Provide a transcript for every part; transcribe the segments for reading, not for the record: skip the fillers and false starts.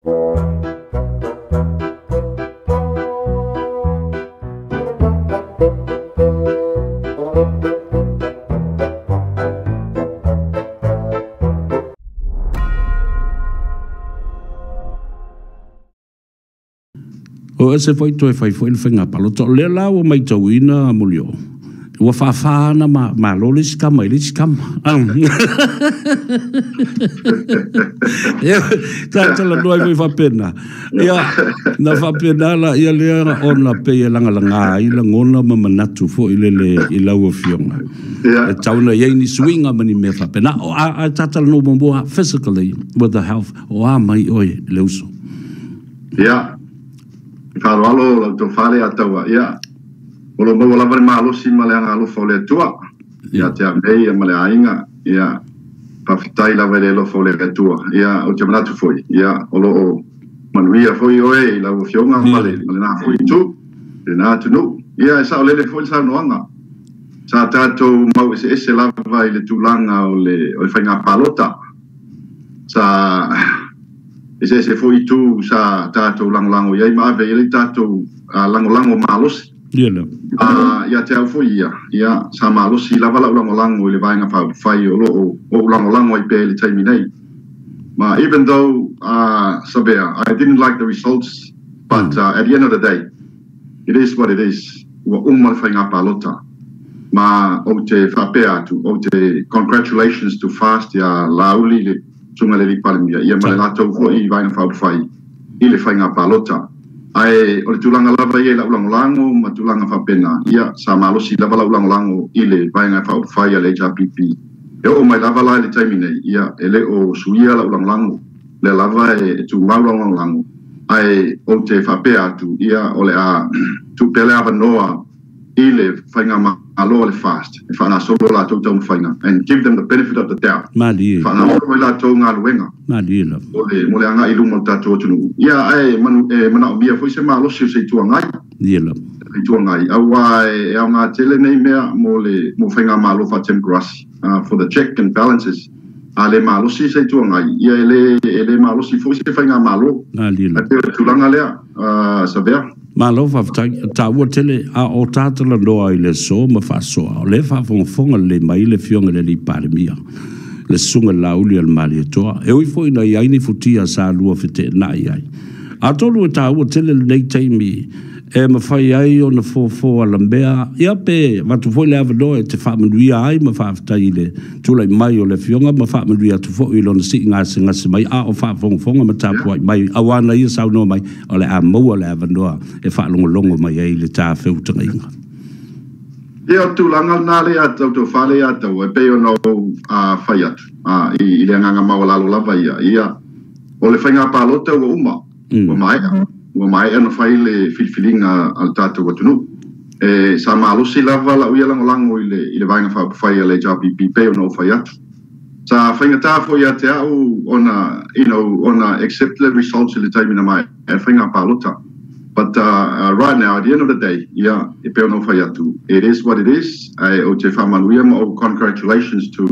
O se foi to fai foi finga palo to le la o mai tawina mulio wa fa na ma lo le skam ya ta la no vai fa pena ya na fa pena la ya le ona pe la nga i la ngona ma manatu fo ile i la o fionga e tauna ye ni swinga mani me fa pena a tata no mo physically with the health o mai oi le uso ya Farwalo la to fale atawa ya olo mo la var malo si male anga lo fole tua ya te amei male ainga ya pa fitai la vele lo fole tua ya o te manatu foi ya olo manuia foi oe la fionga male na foi tu na tu no ya sa ole le foi sa no anga sa tato mau ese la vai le tulanga o le fainga palota sa ese foi tu sa tato lango ia ma ve ele tato lango malos ya te foi ya sa malos la vala lango le vai nga fai o lango i pe le time nei ma even though Sabea I didn't like the results but at the end of the day it is what it is wa fai nga palota ma o te fapea tu o te congratulations to fast ya lauli le sunga le palmia ia mala lato fo I vai na fai I le fai nga palota ai o le tulanga lava ia la ulango matulanga fa pena ia sa malo si lava la ulango I le vai nga fai le JPP e o mai lava la le time nei ia ele o suia la ulango le lava e tu ulango ai o te fa pea tu ia o le a tu pele ava noa I le fai nga malo le fast fa na solo la to fai nga and give them the benefit of the doubt mali fa na solo la to nga luenga mali la mo le anga I lumo tato tunu ia ai mana o mia foi se malo se tuangai la tuangai awa e nga tele nei mea mo fai nga malo fa tem grass for the check and balances ale malo si se tuangai ia ele malo si foi se fai nga malo mali la tulanga lea Sabea malo fa ta wo tele a o tata la loa I le so ma fa so le fa fonga le mai le fionga le parmia le sunga lauli al mali toa e oi foi na ia ni futia sa lua fete na ia a tolu ta wo tele le taimi e ma fai ai o na fo ala mbea ia pe watu foi le avado e te fa manuia ai ma fa ftai le tula mai o le fionga ma fa manuia tu fo I lona si ngasi mai a o fa fonga ma tapu mai awana ia sau no mai o le a maua le avado e fa longo mai ai le ta feutanga inga ia tulanga na le atu to fale atu e pe no fai atu I le nganga mawala lo lava ia o le fainga palota o uma o mai ana fai le filfilinga al tato watunu e sa malo si lava la uia lango I le vainga fai le JPP pe no fai atu sa fainga ta fo ia te au ona accept the results in the time in mai e fainga palota but right now at the end of the day yeah e pe no fai atu it is what it is o te famanuia mo congratulations to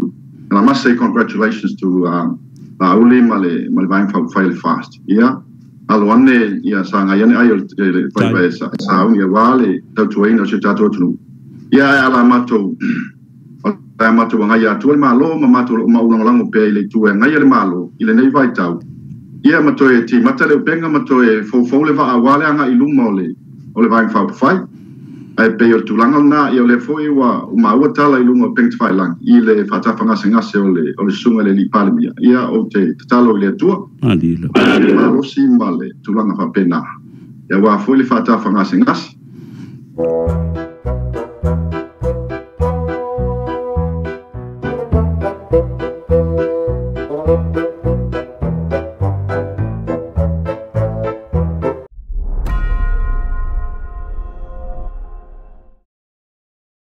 and I must say congratulations to Uli male vainga fai fast yeah alo ane ia sanga ia ai fai sa uni wale tau tuaina se tato tunu ia ala mato ngai atu le malo ma mato ma ulango pe le tu ngai le malo ile nei vai tau ia mato e ti mata le penga mato e fo le va wale anga iluma ole vai fai ai pe o tulanga na ia le foi wa ma ua tala iluma peng fai lang ile fata fanga singa se ole sunga le palmia ia o te talo le tua ali la malo si male tulanga fa pena ia wa foi le fata fanga singa